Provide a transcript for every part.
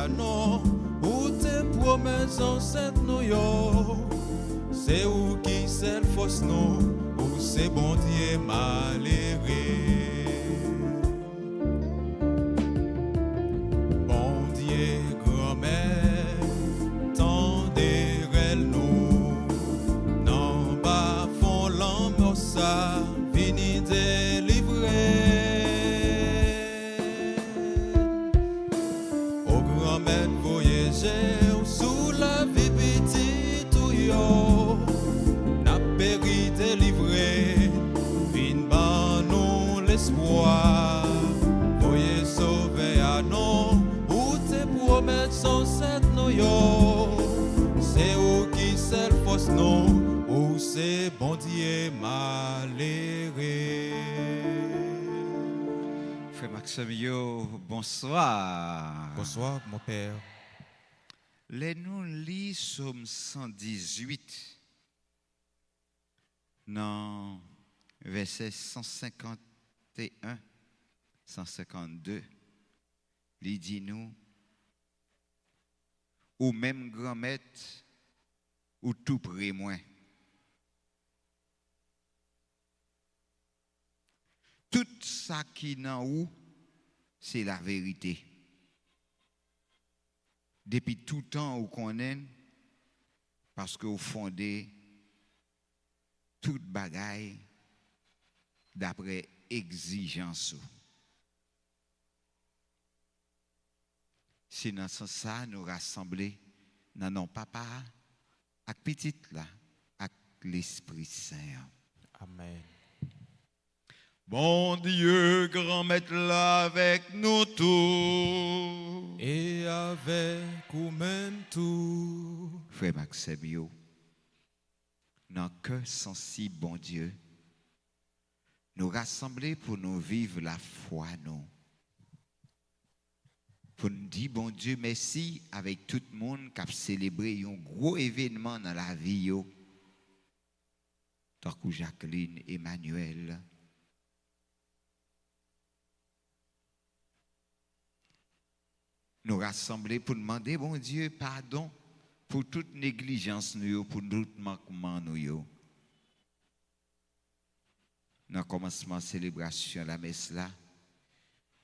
à non, ou tes promesses ancêtres nous yo. C'est où qui c'est le fausse non, ou c'est bon Dieu malheureux. Bon Dieu grand-mère, tendez nous, non bas font l'amour ça, vini délivrer. Au grand-mère voyager sous la vie petite ou yo, n'a péri délivré, vin ban nous l'espoir, voyez sauver à non, ou tes promesses sont cette nous yo, c'est où qui c'est le fausse non, ou c'est bon Dieu malheureux. Frère Maximio, bonsoir. Bonsoir mon père. Les nous lis Psaume 118. Non, verset 151, 152. Il dit nous, ou même grand-mère, ou tout près moins. Tout ça qui n'en ou, c'est la vérité. Depuis tout temps où qu'on est, parce que vous fondez toute bagaille d'après exigence. C'est dans ce sens ça nous rassembler dans nos papa avec petite là, avec l'Esprit Saint. Amen. Bon Dieu, grand maître là avec nous tous. Et avec vous-même tout. Frère Maximio, dans le cœur sensible, bon Dieu, nous rassembler pour nous vivre la foi, nous. Pour nous dire, bon Dieu, merci avec tout le monde qui a célébré un gros événement dans la vie, tant que Jacqueline, Emmanuel. Nous rassembler pour demander, bon Dieu, pardon pour toute négligence, nous, pour tout manquement, nous. Dans le commencement de la célébration, la messe là,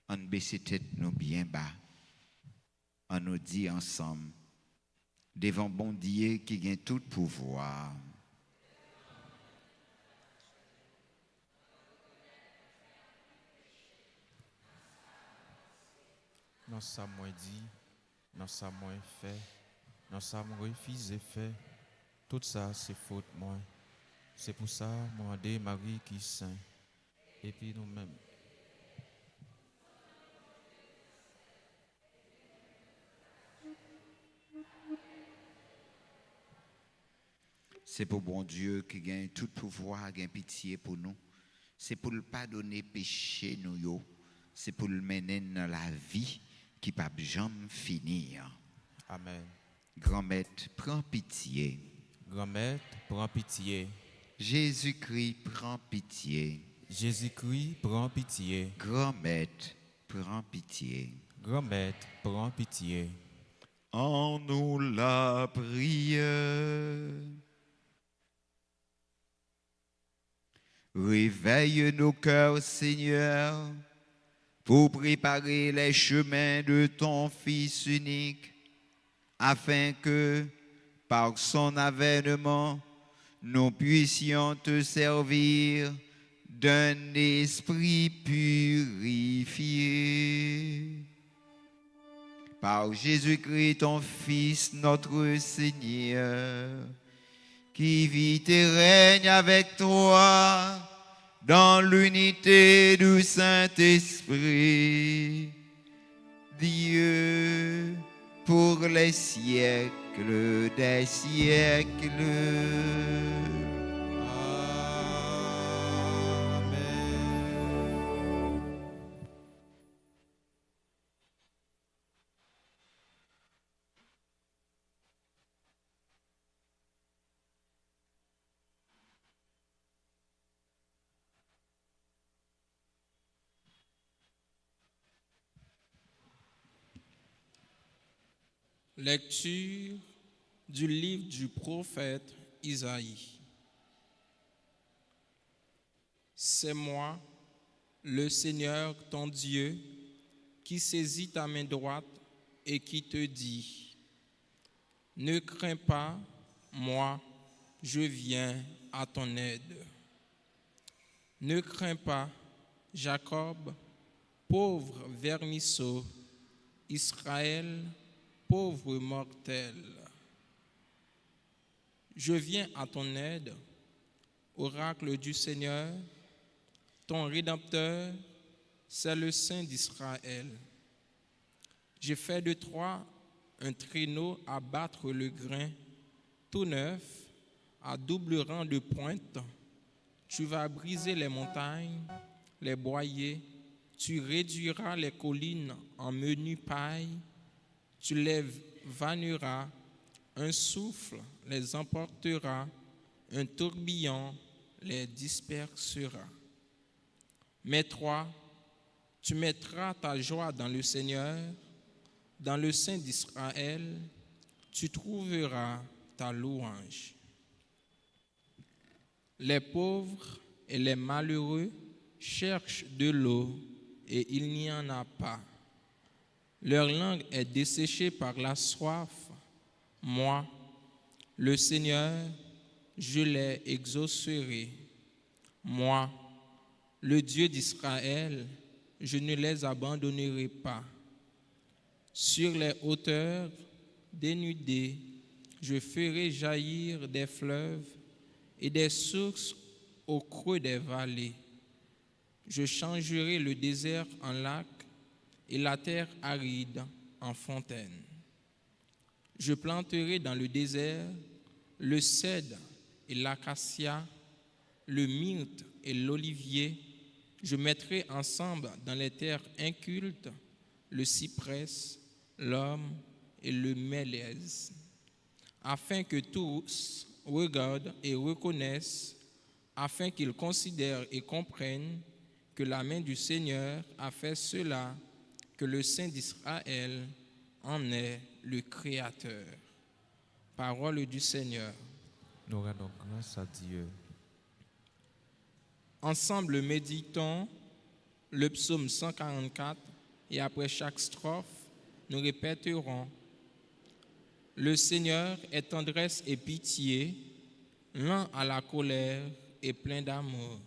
on baisse tête nous bien bas. On nous dit ensemble, devant bon Dieu qui gagne tout pouvoir. Dans ça moi dit, dans ça moi fait, dans ça moi refusé fait, tout ça c'est faute moi. C'est pour ça moi demandé Marie qui saint. Et puis nous-mêmes. C'est pour bon Dieu qui gagne tout pouvoir, gagne pitié pour nous. C'est pour le pardonner péché nous yo. C'est pour le mener dans la vie qui ne peut jamais finir. Amen. Grand-maître, prends pitié. Grand-mère, prends pitié. Jésus-Christ, prends pitié. Jésus-Christ, prends pitié. Grand-maître, prends pitié. Grand-mère, prends pitié. En nous la prière. Réveille nos cœurs, Seigneur, pour préparer les chemins de ton Fils unique, afin que, par son avènement, nous puissions te servir d'un esprit purifié. Par Jésus-Christ, ton Fils, notre Seigneur, qui vit et règne avec toi dans l'unité du Saint-Esprit, Dieu, pour les siècles des siècles. Amen. Lecture du livre du prophète Isaïe. C'est moi, le Seigneur ton Dieu, qui saisit ta main droite et qui te dit: ne crains pas, moi, je viens à ton aide. Ne crains pas, Jacob, pauvre vermisseau, Israël, pauvre mortel. Je viens à ton aide, oracle du Seigneur, ton Rédempteur, c'est le Saint d'Israël. J'ai fait de toi un traîneau à battre le grain, tout neuf, à double rang de pointe. Tu vas briser les montagnes, les boyer, tu réduiras les collines en menu paille, tu les vanneras, un souffle les emportera, un tourbillon les dispersera. Mais toi, tu mettras ta joie dans le Seigneur, dans le Saint d'Israël, tu trouveras ta louange. Les pauvres et les malheureux cherchent de l'eau et il n'y en a pas. Leur langue est desséchée par la soif. Moi, le Seigneur, je les exaucerai. Moi, le Dieu d'Israël, je ne les abandonnerai pas. Sur les hauteurs dénudées, je ferai jaillir des fleuves et des sources au creux des vallées. Je changerai le désert en lac et la terre aride en fontaine. Je planterai dans le désert le cèdre et l'acacia, le myrte et l'olivier. Je mettrai ensemble dans les terres incultes le cyprès, l'homme et le mélèze, afin que tous regardent et reconnaissent, afin qu'ils considèrent et comprennent que la main du Seigneur a fait cela, que le Saint d'Israël en est le Créateur. Parole du Seigneur. Nous rendons grâce à Dieu. Ensemble, méditons le psaume 144 et après chaque strophe, nous répéterons: le Seigneur est tendresse et pitié, lent à la colère et plein d'amour.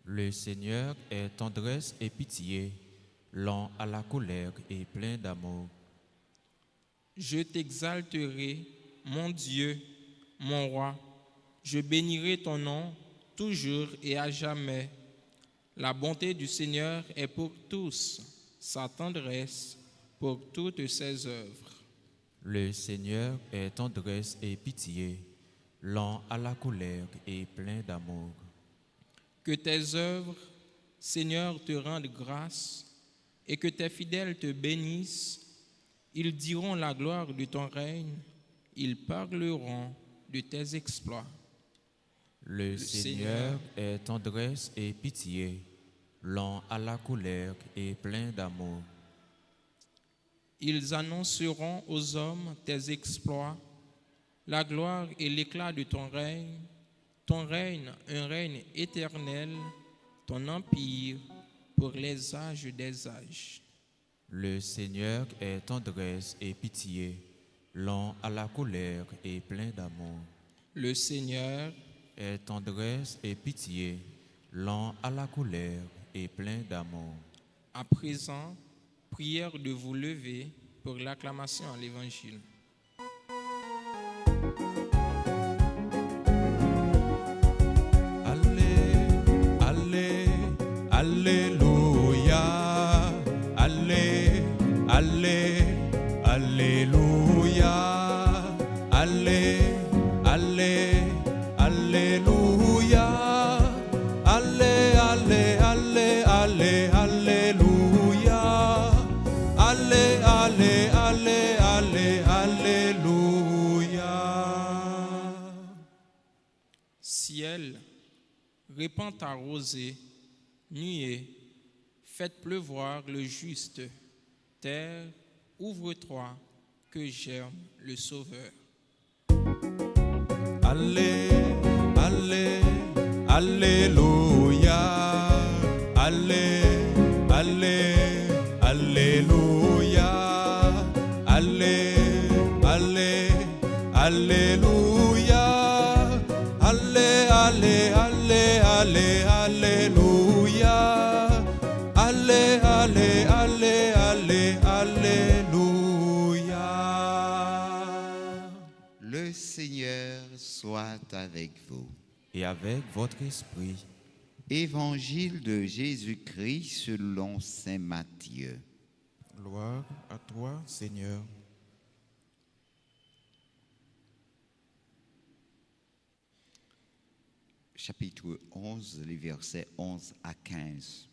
Le Seigneur est tendresse et pitié, lent à la colère et plein d'amour. Je t'exalterai, mon Dieu, mon roi. Je bénirai ton nom toujours et à jamais. La bonté du Seigneur est pour tous, sa tendresse pour toutes ses œuvres. Le Seigneur est tendresse et pitié, lent à la colère et plein d'amour. Que tes œuvres, Seigneur, te rendent grâce et que tes fidèles te bénissent. Ils diront la gloire de ton règne, ils parleront de tes exploits. Le Seigneur est tendresse et pitié, lent à la colère et plein d'amour. Ils annonceront aux hommes tes exploits, la gloire et l'éclat de ton règne, un règne éternel, ton empire pour les âges des âges. Le Seigneur est tendresse et pitié, lent à la colère et plein d'amour. Le Seigneur est tendresse et pitié, lent à la colère et plein d'amour. À présent, prière de vous lever pour l'acclamation à l'Évangile. Alléluia, Alléluia, Alléluia, Alléluia, Alléluia. Ciel, répands ta rosée, nuée, faites pleuvoir le juste. Terre, ouvre-toi, que germe le Sauveur. Allez, allez, alléluia. Allez, allez, alléluia. Allez, allez, alléluia. Allez, allez, allez, allez, alléluia. Allez, allez, allez, allez, alléluia. Le Seigneur soit avec vous. Et avec votre esprit. Évangile de Jésus-Christ selon saint Matthieu. Gloire à toi, Seigneur. Chapitre 11, les versets 11 à 15.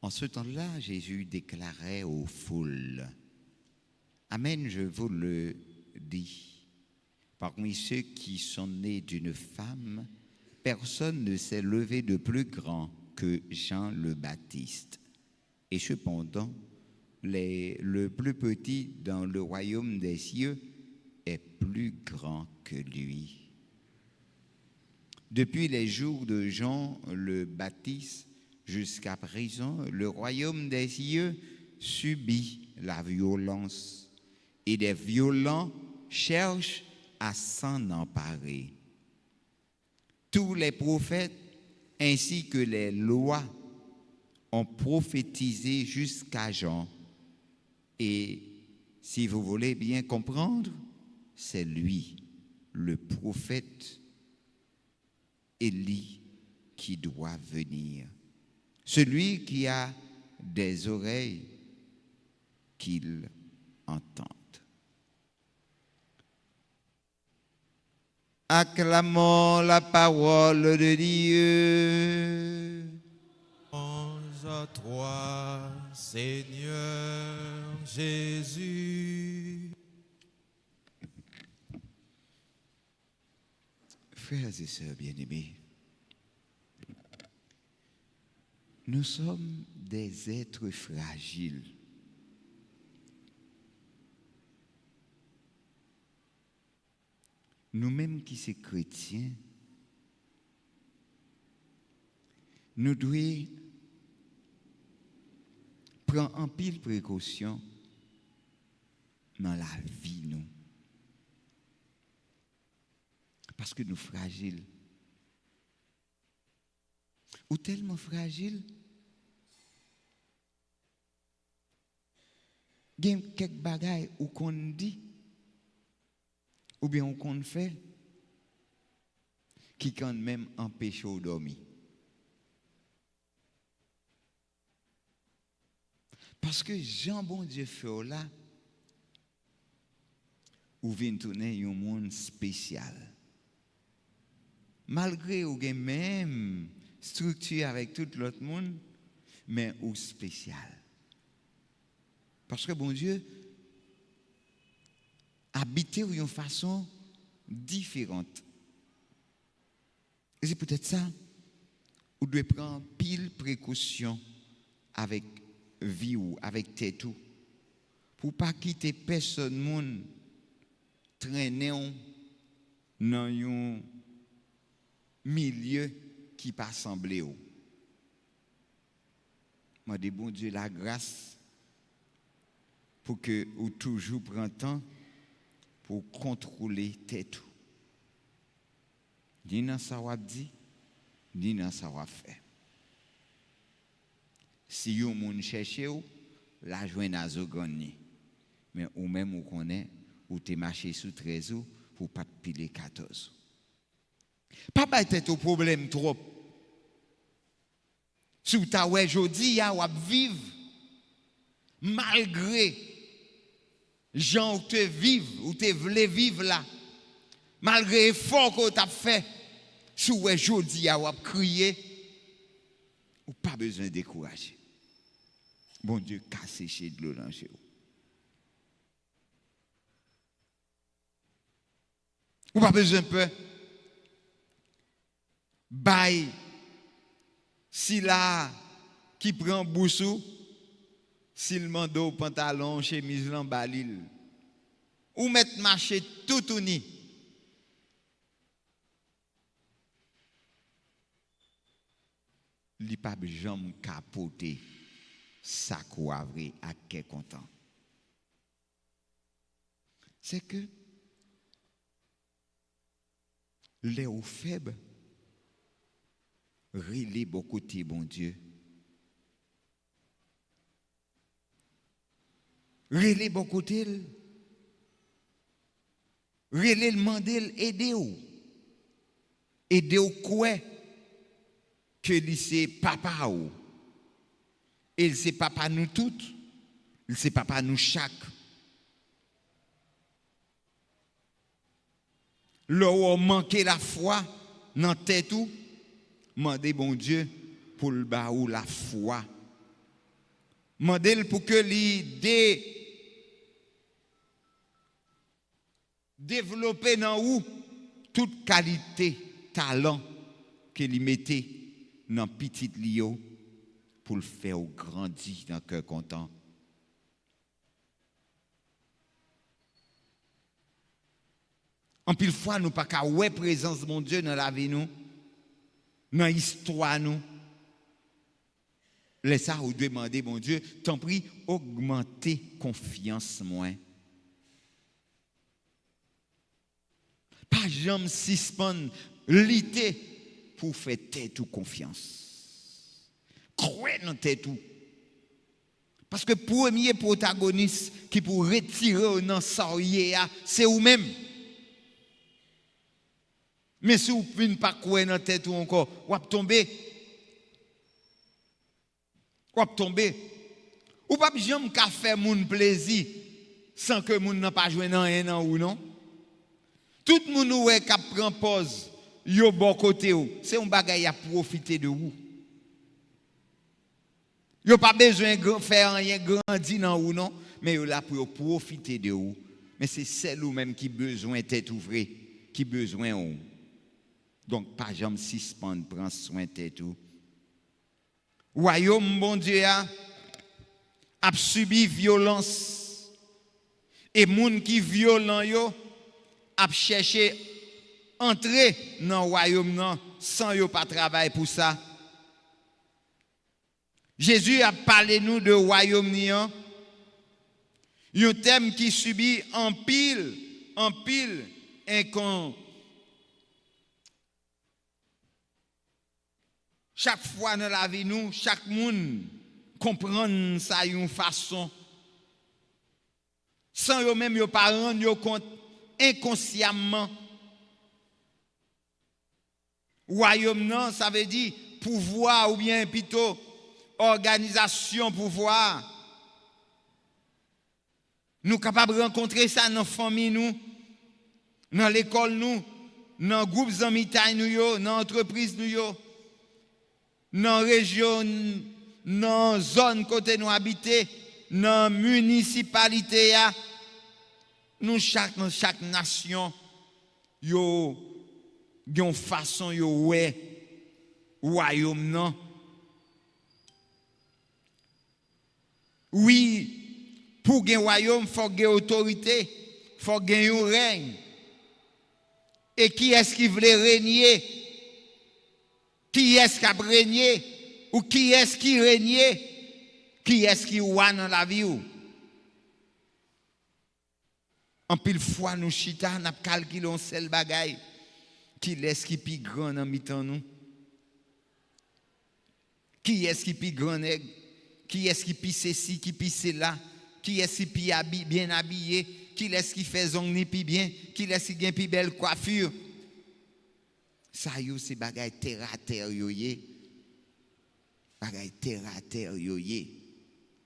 En ce temps-là, Jésus déclarait aux foules, « Amen, je vous le dis, parmi ceux qui sont nés d'une femme, personne ne s'est levé de plus grand que Jean le Baptiste. Et cependant, le plus petit dans le royaume des cieux est plus grand que lui. Depuis les jours de Jean le Baptiste jusqu'à présent, le royaume des cieux subit la violence et les violents cherchent à s'en emparer. Tous les prophètes ainsi que les lois ont prophétisé jusqu'à Jean. Et si vous voulez bien comprendre, c'est lui, le prophète Élie, qui doit venir. Celui qui a des oreilles, qu'il entende. Acclamons la parole de Dieu. Louange à toi, Seigneur Jésus. Frères et sœurs bien-aimés, nous sommes des êtres fragiles. Nous-mêmes qui sommes chrétiens, nous devons prendre en pile précaution dans la vie, nous. Parce que nous sommes fragiles. Ou tellement fragiles, il y a quelques bagailles où qu'on dit, ou bien où qu'on fait, qui quand même empêche de dormir. Parce que Jean bon Dieu fait là, ou vient tourner un monde spécial. Malgré ou gen même structure avec tout l'autre monde, mais ou spécial. Parce que bon Dieu habite d'une façon différente. Et c'est peut-être ça, ou devez prendre pile précaution avec vie ou avec tête ou, pour pas quitter personne monde traîner dans un milieu qui pas semblé ou. Moi dis bon Dieu la grâce pour que ou toujours prend temps pour contrôler tête ou. Ni dans ça va dit, ni dans ça va faire. Si yon moun cherche ou, la joine à zo gagné. Mais ou même ou connaît ou te marché sous 13 ou pour pas piler 14. Pas ba tête au problème trop. Si ta ouais jodi ya ou vivre malgré gens ou te vivre ou te vle vivre là. Malgré effort que tu as fait, si ouais jodi ya ou crier ou pas besoin de décourager. Bon Dieu casse chez de l'eau dans chez vous. Ou pas besoin de peur. Bye. Si là qui prend boussou S'il mando pantalon, chemise lan balil. Ou mettre marché tout uni. Li pa jam capoter ça quoi vrai à quel content. C'est que les ou faibles relèvent beaucoup de bon Dieu. Relèvent beaucoup de relèvent demander aider ou. Aider ou quoi que lui c'est papa ou. Et c'est papa nous toutes. Il c'est papa nous chaque. Là manquer la foi dans tête ou, mandez bon Dieu pour le ba ou la foi. Mandez pour que l'idée développer dans ou toute qualité, talent que lui mettez dans petite lio pour le faire grandir dans cœur content. En pile fois, nous pas qu'à ouais présence de mon Dieu dans la vie nous, dans l'histoire nous. Laisse ça ou demander mon Dieu, t'en prie, augmenter confiance moins. Pas jamais suspendre l'idée pour faire tête ou confiance. Croire dans tête ou. Parce que premier protagoniste qui pour retirer dans ça c'est vous-même. Mais si vous ne pas croire dans tête ou encore, vous allez tomber. Vous allez tomber. Ou pas jamais qu'à faire mon plaisir sans que moun n'a pas joué dans un an ou non. Tout le monde ou est qui prend pause, yo bon côté ou, c'est un bagay à profiter de vous. Yo pas besoin de faire rien grandi dans ou non, mais yo là pour profiter de vous. Mais c'est celle ou même qui besoin tête ouvrée, qui besoin ou. Donc pas jamais suspendre, prendre soin tête ou. Royaume bon Dieu a subi violence et moun qui violent yo a cherché entrer dans le royaume non sans yo pas travail pour ça. Jésus a parlé nous de royaume nian, un thème qui subit en pile et qu'on chaque fois dans la vie nous, chaque monde comprend ça d'une façon sans yo même yo pas rendre yo compte inconsciemment. Royaume non, ça veut dire pouvoir ou bien plutôt organisation pouvoir. Nous capables de rencontrer ça dans la famille nous, dans l'école nous, dans groupe d'amis nous yo, dans entreprise nous yo, dans région, dans zone côté nous habiter, dans municipalité ya. Nous chaque nation yo une façon yo ouais royaume non. Oui, pour gagner royaume faut gagner autorité, faut gagner un règne. Et qui est-ce qui veut régner? Qui est-ce qui a régné? Ou qui est-ce qui règne? Qui est-ce qui roi dans la vie? En pile fois, nous chita, nous calculons un seul bagay. Qui est-ce qui est grand dans mi-temps nous? Qui est-ce qui est grand? Qui est-ce qui pisse ici, qui pisse là? Qui est-ce qui est bien habillé? Qui est-ce qui fait zongni pi bien? Qui est-ce qui a une belle coiffure? Ça yo c'est bagay terre à terre yo yé. Bagay terre à terre yo yé.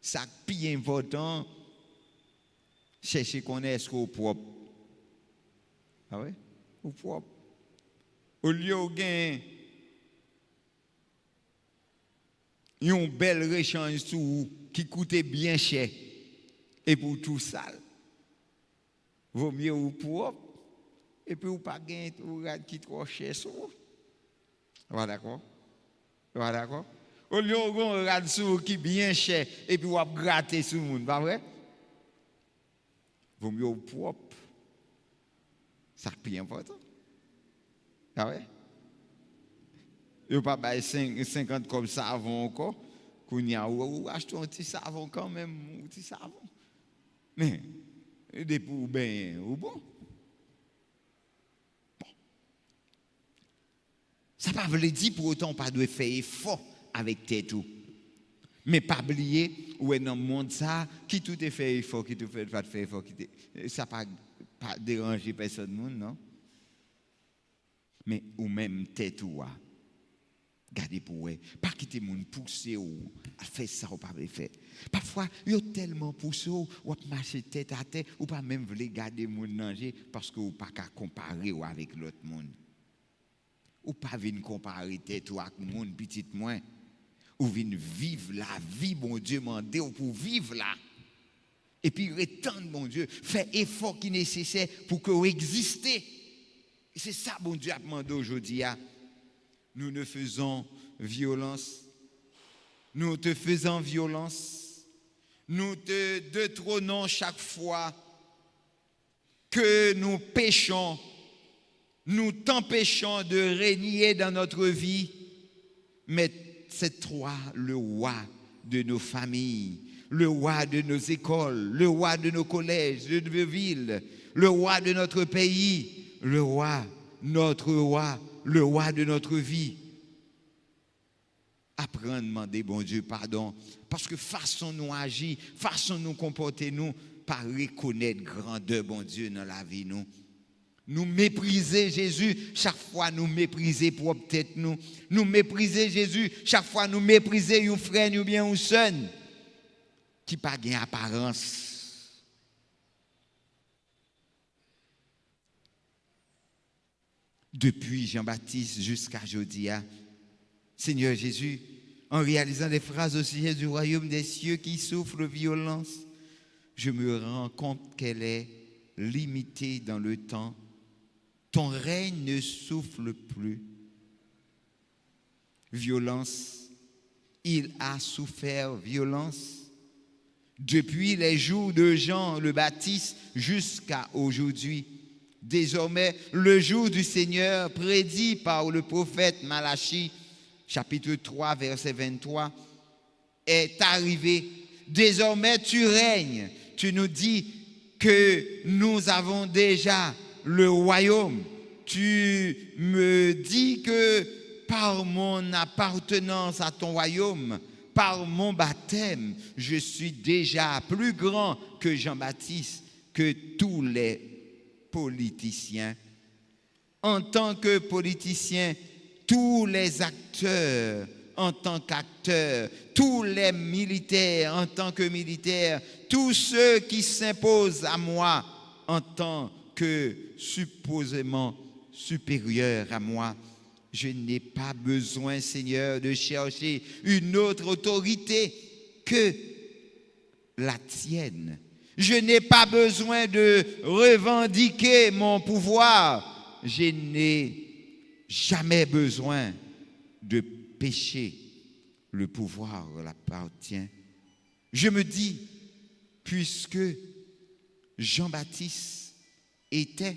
Ça pi important chercher connaître au propre. Ah ouais? Au propre. Au lieu de gagner une belle rechange qui coûtait bien cher et pour tout sale. Vaut mieux ou propre et puis ou pas gagner ou qui trop cher. Voilà d'accord? Voilà d'accord? Au lieu on regarde sous qui bien cher et puis on va gratter sur le monde, pas vrai? Vaut mieux au propre. Ça plus important. Ah ouais? Yo pas bailler 50 comme savon encore. Qu'on y a ou acheter un petit savon quand même, un petit savon. Mais des pour ben ou bon. Ça ne veut pas dire pour autant pas de faire effort avec tes tout. Mais pas oublier où est dans le monde ça qui tout est fait effort, qui tout fait pas faire effort, ça pas déranger personne monde non. Mais ou même tête ou gardez pour eux, pas quitter moun pousser ou à faire ça ou pas le faire. Parfois, yo tellement poussé ou marcher tête à tête ou pas même voulez garder moun danger parce que ou pas qu'à comparer ou avec l'autre monde. Ou pas venir comparer tête ou avec moun petit moins. Ou venir vivre la vie bon Dieu mandé ou pour vivre là. Et puis retendre bon Dieu, faire effort qui est nécessaire pour que vous existez. Et c'est ça bon Dieu a demandé aujourd'hui. Nous ne faisons violence. Nous te faisons violence. Nous te détrônons chaque fois que nous péchons. Nous t'empêchons de régner dans notre vie. Mais c'est toi le roi de nos familles, le roi de nos écoles, le roi de nos collèges, de nos villes, le roi de notre pays, le roi, notre roi, le roi de notre vie. Apprendre à demander, bon Dieu, pardon, parce que façon nous agir, façon nous comporter, nous, pas reconnaître grandeur, bon Dieu, dans la vie, nous. Nous mépriser Jésus, chaque fois nous mépriser propre tête nous. Nous mépriser Jésus, chaque fois nous mépriser un frère ou bien un sœur qui pas gain apparence. Depuis Jean-Baptiste jusqu'à aujourd'hui, Seigneur Jésus, en réalisant les phrases au sujet du royaume des cieux qui souffre violence, je me rends compte qu'elle est limitée dans le temps. Ton règne ne souffle plus. Violence, il a souffert violence depuis les jours de Jean le Baptiste jusqu'à aujourd'hui. Désormais, le jour du Seigneur prédit par le prophète Malachie, chapitre 3, verset 23, est arrivé. Désormais, tu règnes. Tu nous dis que nous avons déjà le royaume. Tu me dis que par mon appartenance à ton royaume, par mon baptême, je suis déjà plus grand que Jean-Baptiste, que tous les politiciens. En tant que politicien, tous les acteurs en tant qu'acteurs, tous les militaires en tant que militaires, tous ceux qui s'imposent à moi en tant que supposément supérieurs à moi. Je n'ai pas besoin, Seigneur, de chercher une autre autorité que la tienne. Je n'ai pas besoin de revendiquer mon pouvoir. Je n'ai jamais besoin de pécher. Le pouvoir l'appartient. Je me dis, puisque Jean-Baptiste était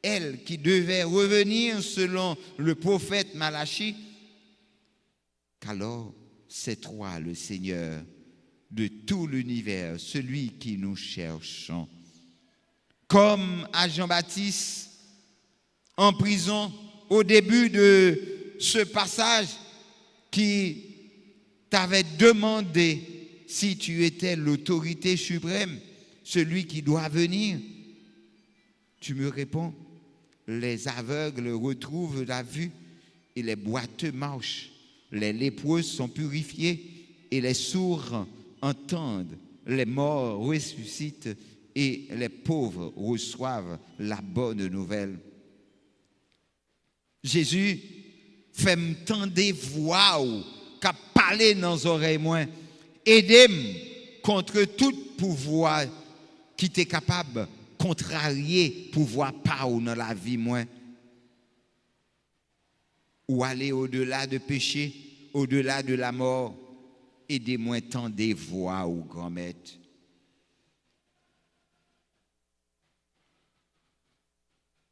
elle qui devait revenir selon le prophète Malachie, qu'alors c'est toi le Seigneur de tout l'univers, celui qui nous cherchons. Comme à Jean-Baptiste en prison au début de ce passage qui t'avait demandé si tu étais l'autorité suprême, celui qui doit venir. Tu me réponds, les aveugles retrouvent la vue et les boiteux marchent, les lépreux sont purifiés et les sourds entendent, les morts ressuscitent et les pauvres reçoivent la bonne nouvelle. Jésus fait m'tendre voix qu'a parlé dans les oreilles moins, aidez-moi contre tout pouvoir qui est capable contrarier pouvoir pas ou dans la vie moins, ou aller au-delà de péché, au-delà de la mort, aidez-moi tant des voix ou grand-maître.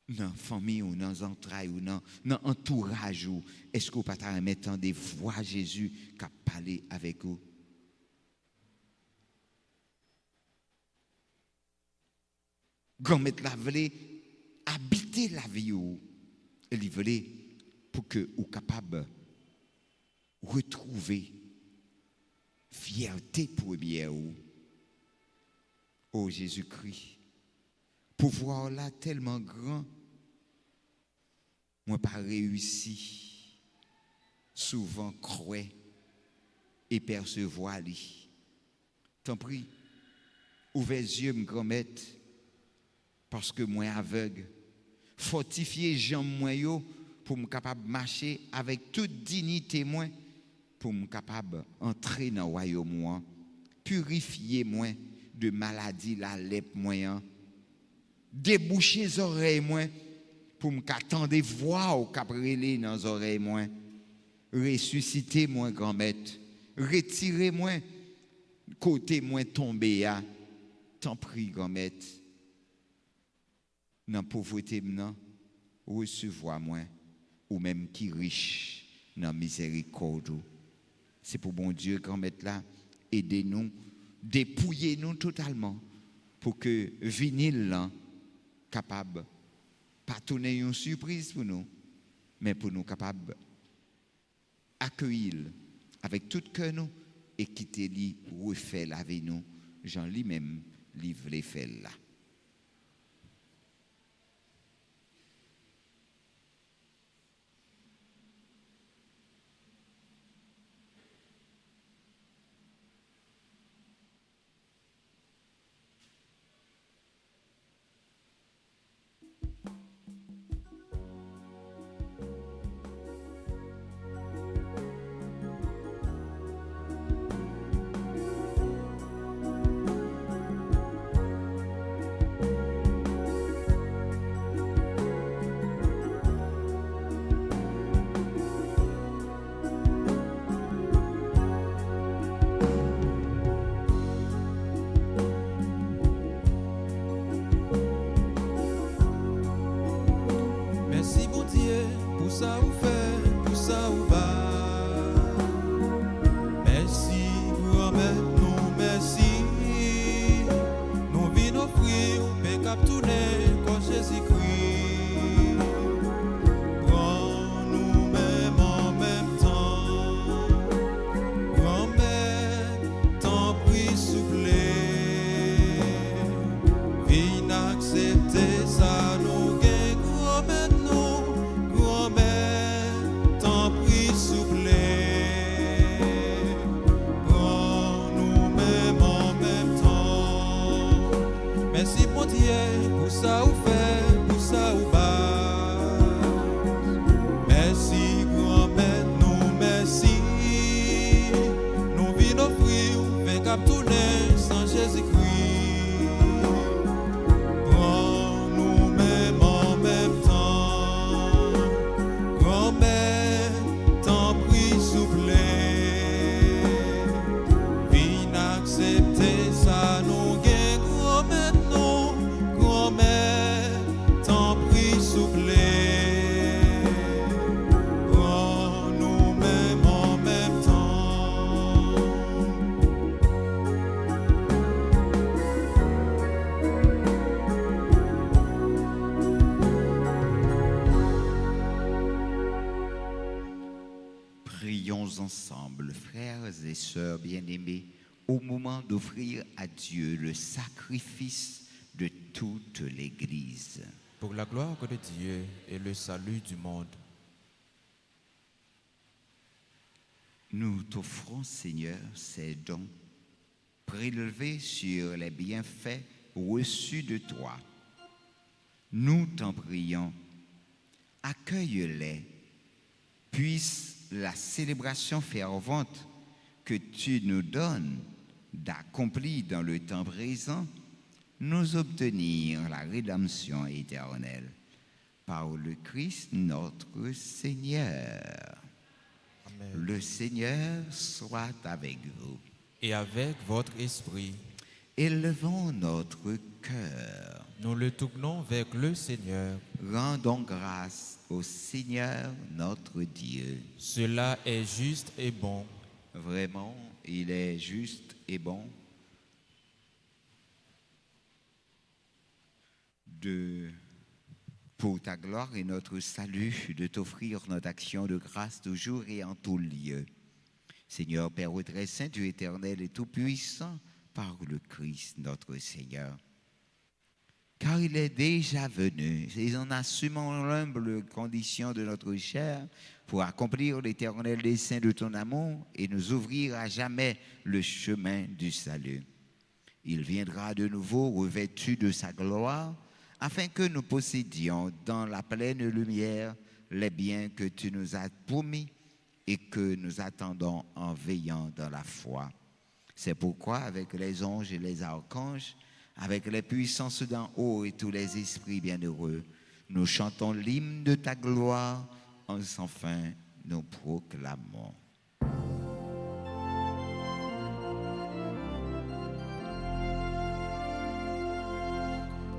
Dans la famille ou dans les entrailles ou dans l'entourage, ou est-ce que vous ne pouvez pas mettre des voix Jésus qui a parlé avec vous? Grand-maître la voulait habiter la vie ou elle voulait pour que vous capable retrouver fierté première ou oh Jésus-Christ, pouvoir là tellement grand, moi pas réussi souvent croire et percevoir lui. T'en prie, ouvrez les yeux, grand-maître, parce que moi aveugle, fortifier jambes moi yo pour me capable marcher avec toute dignité moi pour me capable entrer dans le royaume moi, purifier moi de maladie la lèpre moi, déboucher les oreilles moi pour me qu'attendre voix au cabrelé dans les oreilles moi, ressusciter moi grand-maître, retirer moi côté moi tombé à, t'en prie grand-maître. Dans la pauvreté, recevoir moi, ou même qui riche dans la miséricorde. C'est pour bon Dieu, grand-maître là, aidez-nous, dépouillez-nous totalement pour que vinyle là, capable, pas tourner une surprise pour nous, mais pour nous capable accueillir avec tout cœur nous et quitter lui, refaire avec nous, Jean lui-même, livre les faits là. Merci bon Dieu pour ça ou fait, pour ça ou bas. Merci grand-mère, nous merci. Nous venons offrir, paix cap tourner comme Jésus-Christ. Prends nous-mêmes en même temps. Grand-mère, t'en prie soufflez. Viens accepter ça nous gagne grand-mère. Merci mon Dieu pour ça ou fait, pour ça ou bas. Merci grand-mère, nous merci. Nous venons offrir, fait cap tourner sans Jésus-Christ. Prends nous-mêmes en même temps. Grand-mère, t'en prie soufflez. Viens accepter ça nous gagne grand-mère. T'en prie soufflez. Prends nous-mêmes en même temps. Prions ensemble, frères et sœurs bien-aimés, au moment d'offrir à Dieu le sacrifice de toute l'Église. Pour la gloire de Dieu et le salut du monde. Nous t'offrons, Seigneur, ces dons prélevés sur les bienfaits reçus de toi. Nous t'en prions, accueille-les, puisse la célébration fervente que tu nous donnes d'accomplir dans le temps présent nous obtenir la rédemption éternelle par le Christ notre Seigneur. Amen. Amen. Le Seigneur soit avec vous. Et avec votre esprit, Élevons notre cœur. nous le tournons vers le Seigneur. Rendons grâce au Seigneur notre Dieu. Cela est juste et bon. Vraiment, il est juste et bon pour ta gloire et notre salut, de t'offrir notre action de grâce toujours et en tout lieu. Seigneur, Père très saint, Dieu éternel et tout-puissant, par le Christ notre Seigneur. Car il est déjà venu, et en assumant l'humble condition de notre chair, pour accomplir l'éternel dessein de ton amour et nous ouvrir à jamais le chemin du salut. Il viendra de nouveau revêtu de sa gloire, afin que nous possédions dans la pleine lumière les biens que tu nous as promis et que nous attendons en veillant dans la foi. C'est pourquoi, avec les anges et les archanges, avec les puissances d'en haut et tous les esprits bienheureux, nous chantons l'hymne de ta gloire, en sans fin nous proclamons.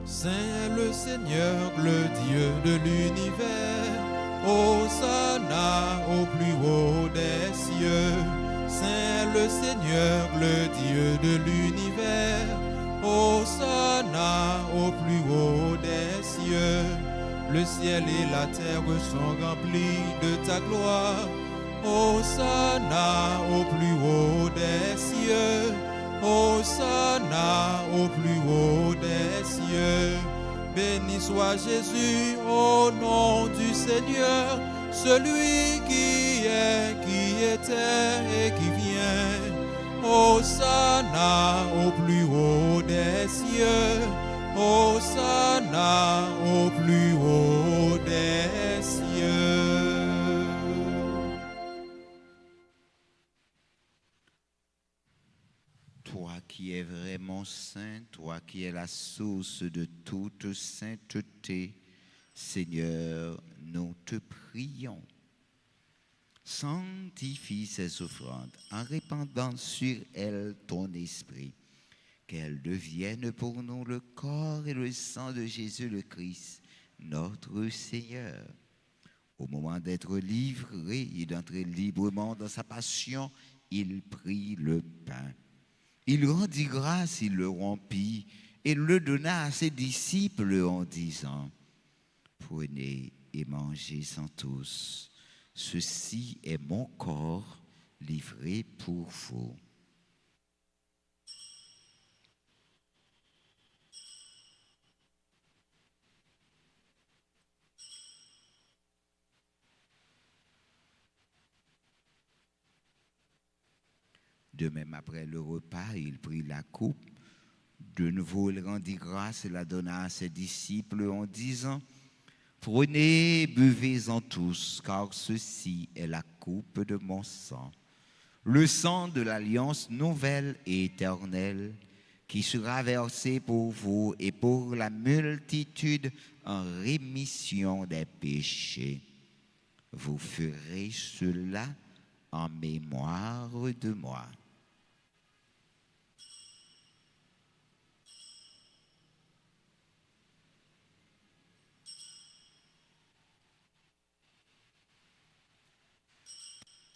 Saint le Seigneur, le Dieu de l'univers, Hosanna au plus haut des cieux. Saint le Seigneur, le Dieu de l'univers, Hosanna au plus haut des cieux. Le ciel et la terre sont remplis de ta gloire. Hosanna au plus haut des cieux. Hosanna au plus haut des cieux. Béni soit Jésus au nom du Seigneur, celui qui est, qui était et qui vient. Hosanna au plus haut des cieux. Hosanna au plus haut des cieux. Toi qui es vraiment saint, toi qui es la source de toute sainteté, Seigneur, nous te prions. Sanctifie ces offrandes en répandant sur elles ton esprit, qu'elles deviennent pour nous le corps et le sang de Jésus le Christ, notre Seigneur. Au moment d'être livré et d'entrer librement dans sa passion, il prit le pain. Il rendit grâce, il le rompit et le donna à ses disciples en disant, « Prenez et mangez-en tous. Ceci est mon corps livré pour vous. » De même, après le repas, il prit la coupe. De nouveau, il rendit grâce et la donna à ses disciples en disant, « Prenez, buvez-en tous, car ceci est la coupe de mon sang, le sang de l'alliance nouvelle et éternelle, qui sera versé pour vous et pour la multitude en rémission des péchés. Vous ferez cela en mémoire de moi. »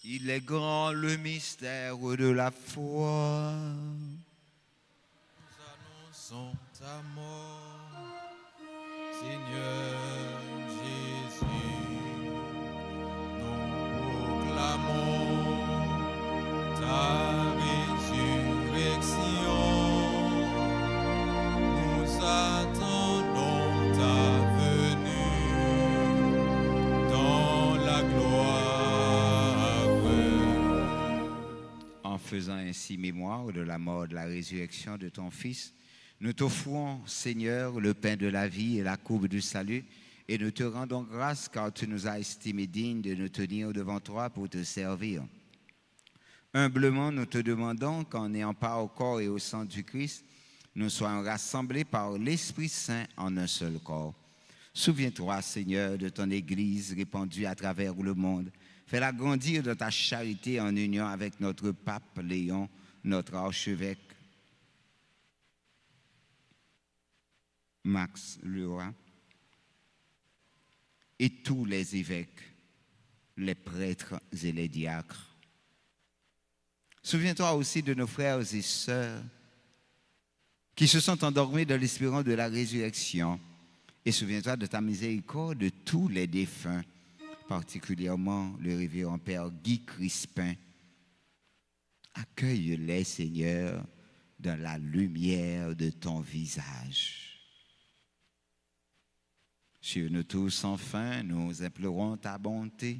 Il est grand le mystère de la foi. Nous annonçons ta mort, Seigneur Jésus. Nous proclamons ta résurrection. Nous attendons ta venue dans la gloire. En faisant ainsi mémoire de la mort, de la résurrection de ton Fils, nous t'offrons, Seigneur, le pain de la vie et la coupe du salut, et nous te rendons grâce car tu nous as estimés dignes de nous tenir devant toi pour te servir. Humblement, nous te demandons qu'en ayant part au corps et au sang du Christ, nous soyons rassemblés par l'Esprit Saint en un seul corps. Souviens-toi, Seigneur, de ton Église répandue à travers le monde, Fais-la grandir de ta charité en union avec notre pape Léon, notre archevêque Max Leroy, et tous les évêques, les prêtres et les diacres. Souviens-toi aussi de nos frères et sœurs qui se sont endormis dans l'espérance de la résurrection. Et souviens-toi de ta miséricorde de tous les défunts, particulièrement le révérend Père Guy Crispin. Accueille-les, Seigneur, dans la lumière de ton visage. Sur nous tous, enfin, nous implorons ta bonté.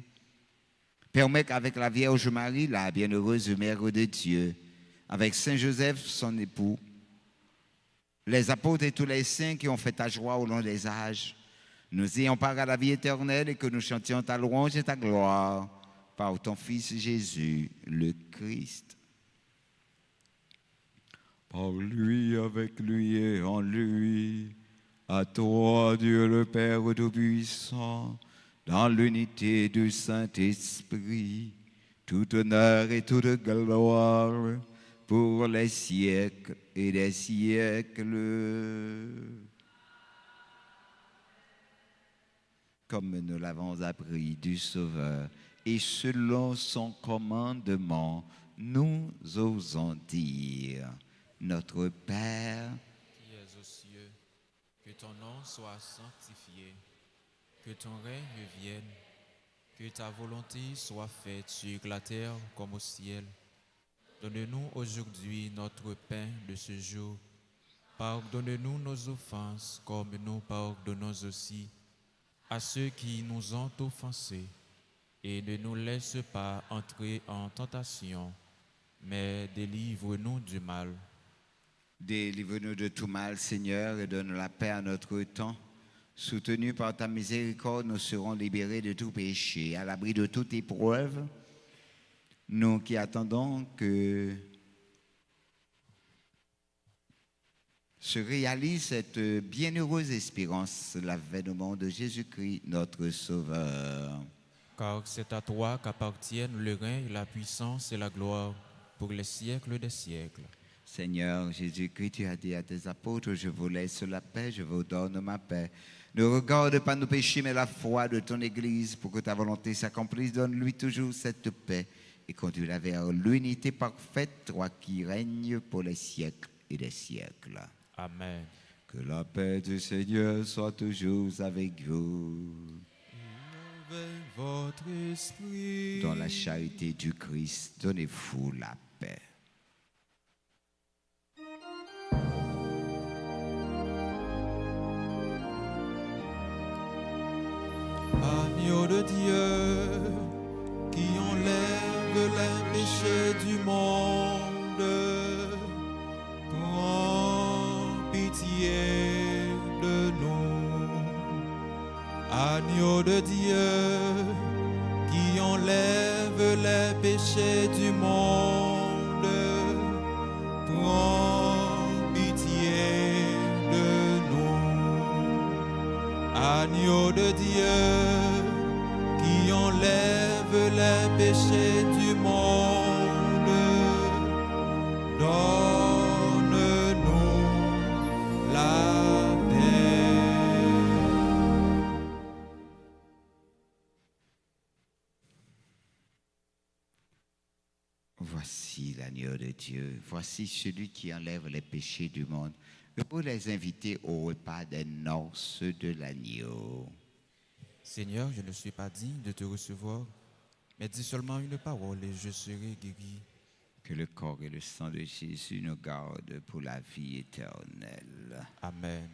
Permets qu'avec la Vierge Marie, la bienheureuse Mère de Dieu, avec Saint Joseph, son époux, les apôtres et tous les saints qui ont fait ta joie au long des âges, nous ayons part à la vie éternelle et que nous chantions ta louange et ta gloire par ton Fils Jésus, le Christ. Par lui, avec lui et en lui, à toi, Dieu le Père Tout-Puissant, dans l'unité du Saint-Esprit, tout honneur et toute gloire pour les siècles et des siècles. Comme nous l'avons appris du Sauveur, et selon son commandement, nous osons dire, notre Père, Qui es aux cieux, que ton nom soit sanctifié, que ton règne vienne, que ta volonté soit faite sur la terre comme au ciel. Donne-nous aujourd'hui notre pain de ce jour. Pardonne-nous nos offenses comme nous pardonnons aussi à ceux qui nous ont offensés. Et ne nous laisse pas entrer en tentation, mais délivre-nous du mal. délivre-nous de tout mal, Seigneur, et donne la paix à notre temps. Soutenus par ta miséricorde, nous serons libérés de tout péché, à l'abri de toute épreuve. Nous qui attendons que se réalise cette bienheureuse espérance, l'avènement de Jésus-Christ, notre Sauveur. Car c'est à toi qu'appartiennent le règne, la puissance et la gloire pour les siècles des siècles. Seigneur Jésus-Christ, tu as dit à tes apôtres, je vous laisse la paix, je vous donne ma paix. Ne regarde pas nos péchés, mais la foi de ton Église, pour que ta volonté s'accomplisse. Donne-lui toujours cette paix et conduis-la vers l'unité parfaite, toi qui règnes pour les siècles et des siècles. Amen. Que la paix du Seigneur soit toujours avec vous. Avec votre esprit. Dans la charité du Christ, donnez-vous la paix. Agneau de Dieu, qui enlève les péchés du monde, prends pitié de nous. Agneau de Dieu, qui enlève les péchés du monde, prends pitié de nous. Agneau de Dieu, qui enlève les péchés du monde, donne-nous la paix. Voici l'agneau de Dieu, voici celui qui enlève les péchés du monde. Pour les inviter au repas des noces de l'agneau. Seigneur, je ne suis pas digne de te recevoir, mais dis seulement une parole et je serai guéri. Que le corps et le sang de Jésus nous gardent pour la vie éternelle. Amen.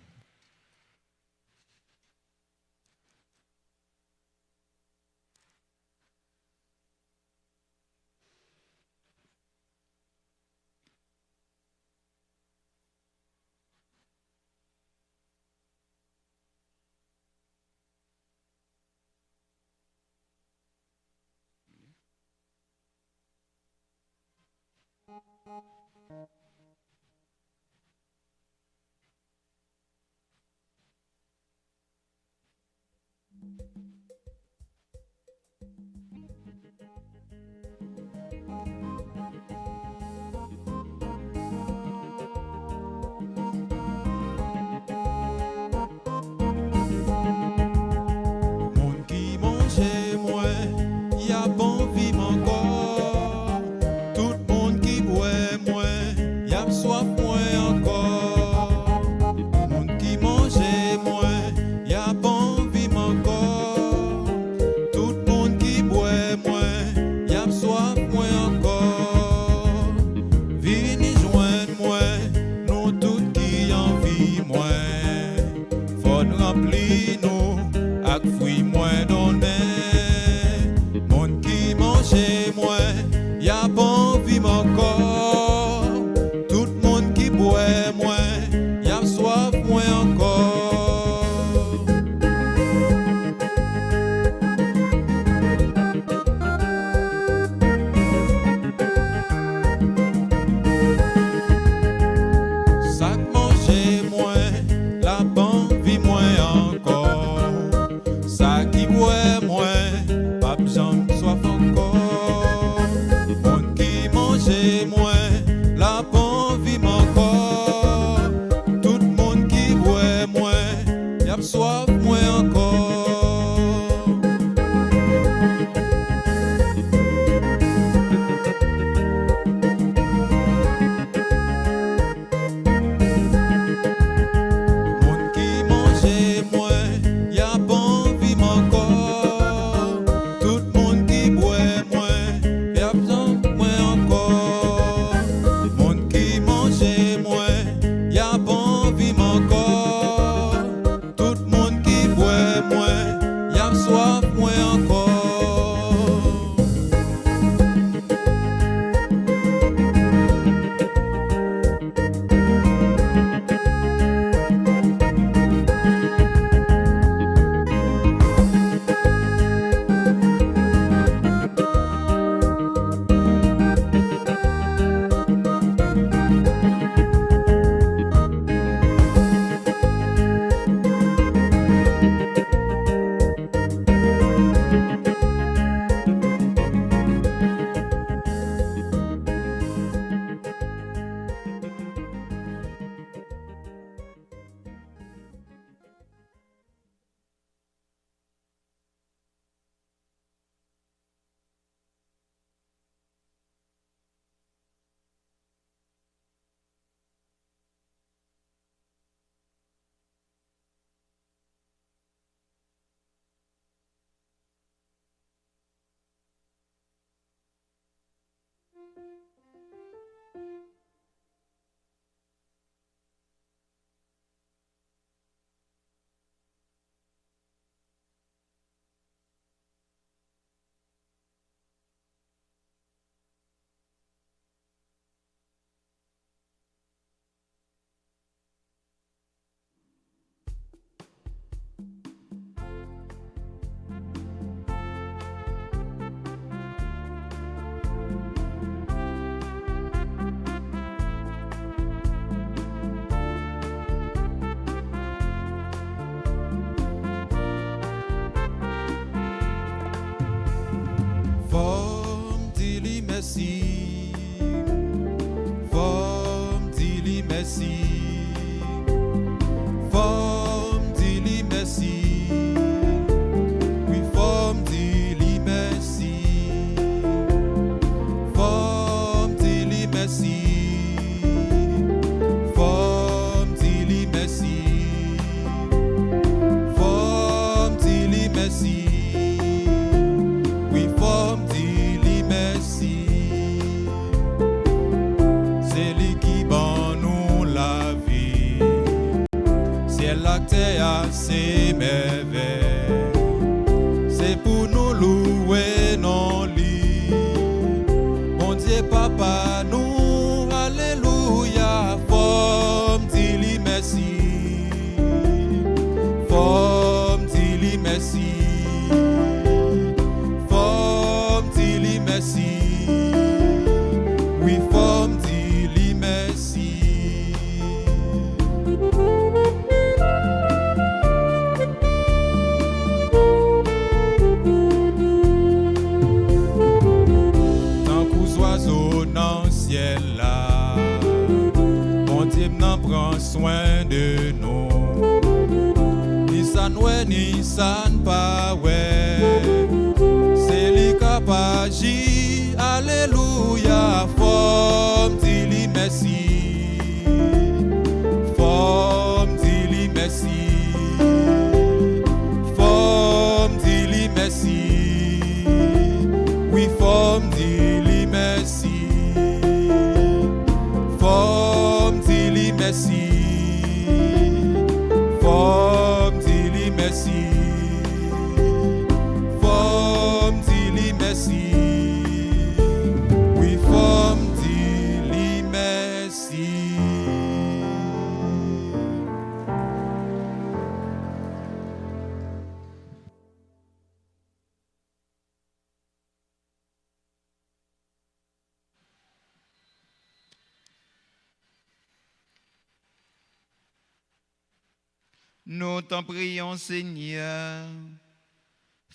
Femme dis-lui merci, femme dis-lui merci, femme dis-lui merci, oui femme dis-lui merci, femme dis-lui merci, femme dis-lui merci, femme dis-lui merci. Oui, femme dis-lui merci. C'est lui qui ban nous la vie. C'est l'acte à ses merveilles. C'est pour nous louer non lit. Mon Dieu, papa, nous, alléluia. Femme dis-lui merci. Femme dis-lui merci. Merci. Oui, femme, dis-lui merci. Tant qu'aux oiseaux dans le ciel là, mon Dieu n'en prend soin de nous. Ni ça n'oué, ni ça n'pas ouais. C'est lui qui alléluia, femme dis-lui merci, femme dis-lui merci, femme dis-lui merci, oui femme dis-lui merci, femme dis-lui merci, femme dis-lui merci. Merci. Oui, femme, dis-lui merci. Nous t'en prions, Seigneur.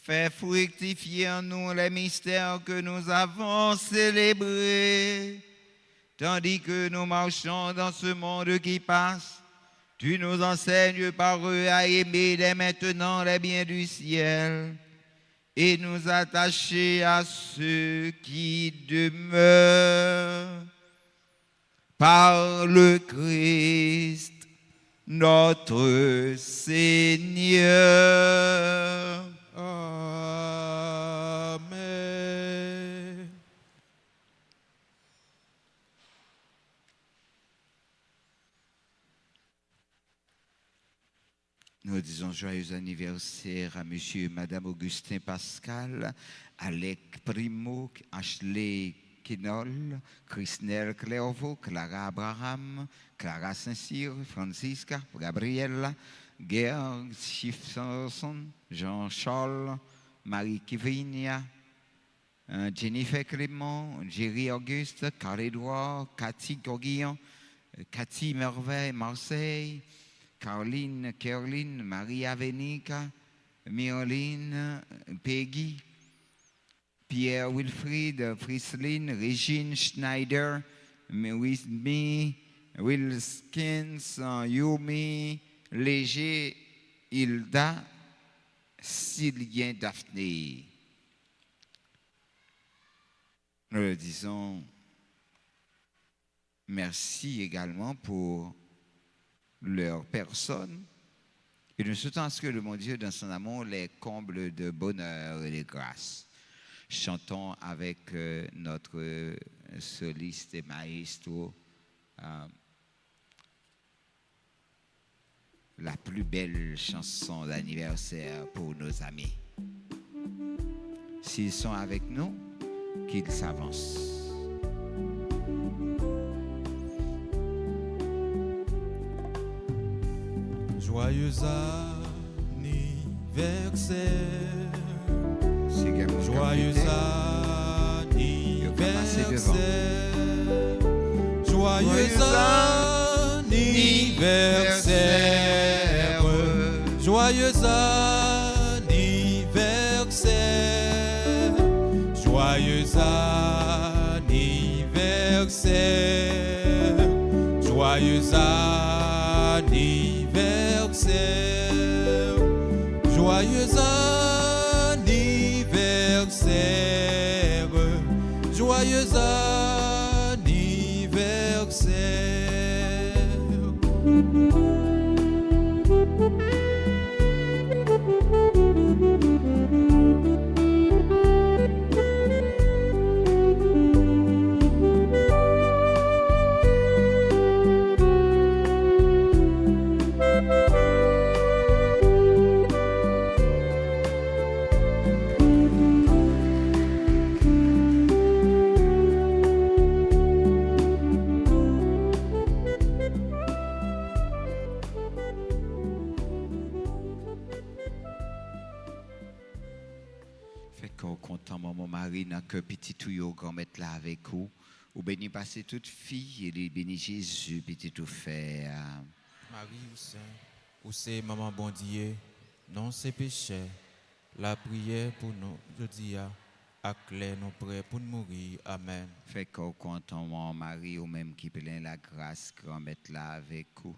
Fais fructifier en nous les mystères que nous avons célébrés. Tandis que nous marchons dans ce monde qui passe, tu nous enseignes par eux à aimer dès maintenant les biens du ciel et nous attacher à ceux qui demeurent. Par le Christ, notre Seigneur. Amen. Nous disons joyeux anniversaire à Monsieur et Madame Augustin Pascal, Alec Primo, Ashley Kinol, Christelle Clairvaux, Clara Abraham, Clara Saint-Cyr, Francisca, Gabriella, Georg Schiffson, Jean-Charles, Marie Kivinia, Jennifer Clément, Jerry Auguste, Carl-Édouard, Cathy Goguillon, Cathy Merveille, Marseille, Caroline, Maria Venica, Myrline, Peggy, Pierre Wilfried, Frislin, Régine Schneider, Whitney, Wilskins, Yumi, Léger, Hilda, Sylvien Daphné. Nous leur disons merci également pour leur personne et nous souhaitons à ce que le bon Dieu, dans son amour, les comble de bonheur et de grâce. chantons avec notre soliste et maestro la plus belle chanson d'anniversaire pour nos amis. S'ils sont avec nous, qu'ils s'avancent. Joyeux anniversaire, joyeux anniversaire, joyeux anniversaire, joyeux anniversaire, joyeux anniversaire, joyeux anniversaire, joyeux anniversaire, joyeux anniversaire. Content maman Marie n'a que petit tuyau grand mettre là avec vous ou béni passer toute fille et les béni Jésus petit tout fait. Marie ou c'est maman bon Dieu, non c'est péché. La prière pour nous, je dis à clair nous prêts pour nous mourir. Amen. Fait qu'on content maman Marie ou même qui plein la grâce grand mettre là avec vous.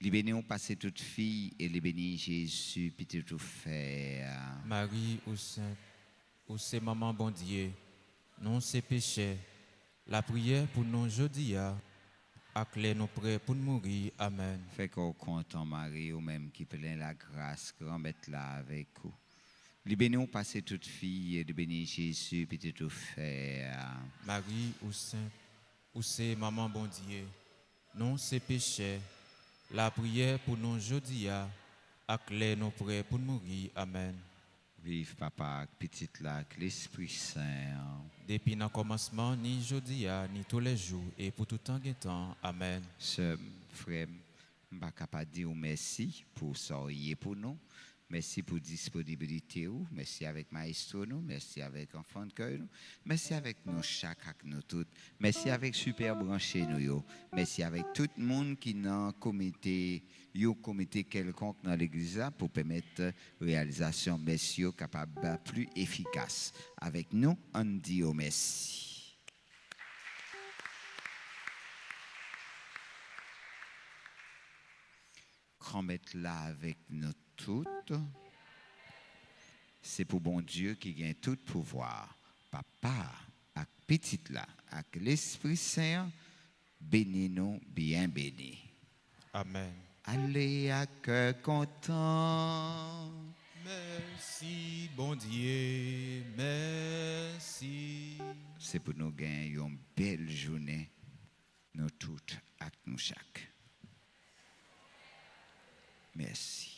Les bénis ont passé toute fille et les béni Jésus petit tout fait. Marie ou c'est maman bon Dieu, non c'est péché. La prière pour nous jeudi à clair nous prêts pour nous mourir. Amen. Fait qu'on content Marie ou même qui plein la grâce grand mettre là avec vous. Les bénis ont passé toute fille et les béni Jésus petit tout fait. Marie ou c'est maman bon Dieu, non c'est péché. La prière pour nous jeudi à clair nous prêts pour nous mourir. Amen. Vive papa, petite là, que l'Esprit Saint. Depuis le commencement, ni jeudi, ni tous les jours, et pour tout temps et temps. Amen. Ce frère, je ne peux pas dire merci pour soyez pour nous. Merci pour disponibilité. Merci avec maestro nous. Merci avec enfant de cœur nous. Merci avec nous chaque avec nous toutes. Merci avec super branché nous. Merci avec tout le monde qui n'a comité quelconque dans l'église pour permettre réalisation messieurs capable plus efficace. Avec nous, on dit au merci. Grand mettre là avec nous toutes. C'est pour bon Dieu qui gagne tout pouvoir. Papa, avec petite là, avec l'Esprit Saint, bénis-nous bien bénis. Amen. Allez à cœur content. Merci, bon Dieu, merci. C'est pour nous gagner une belle journée, nous toutes, avec nous chaque. Merci.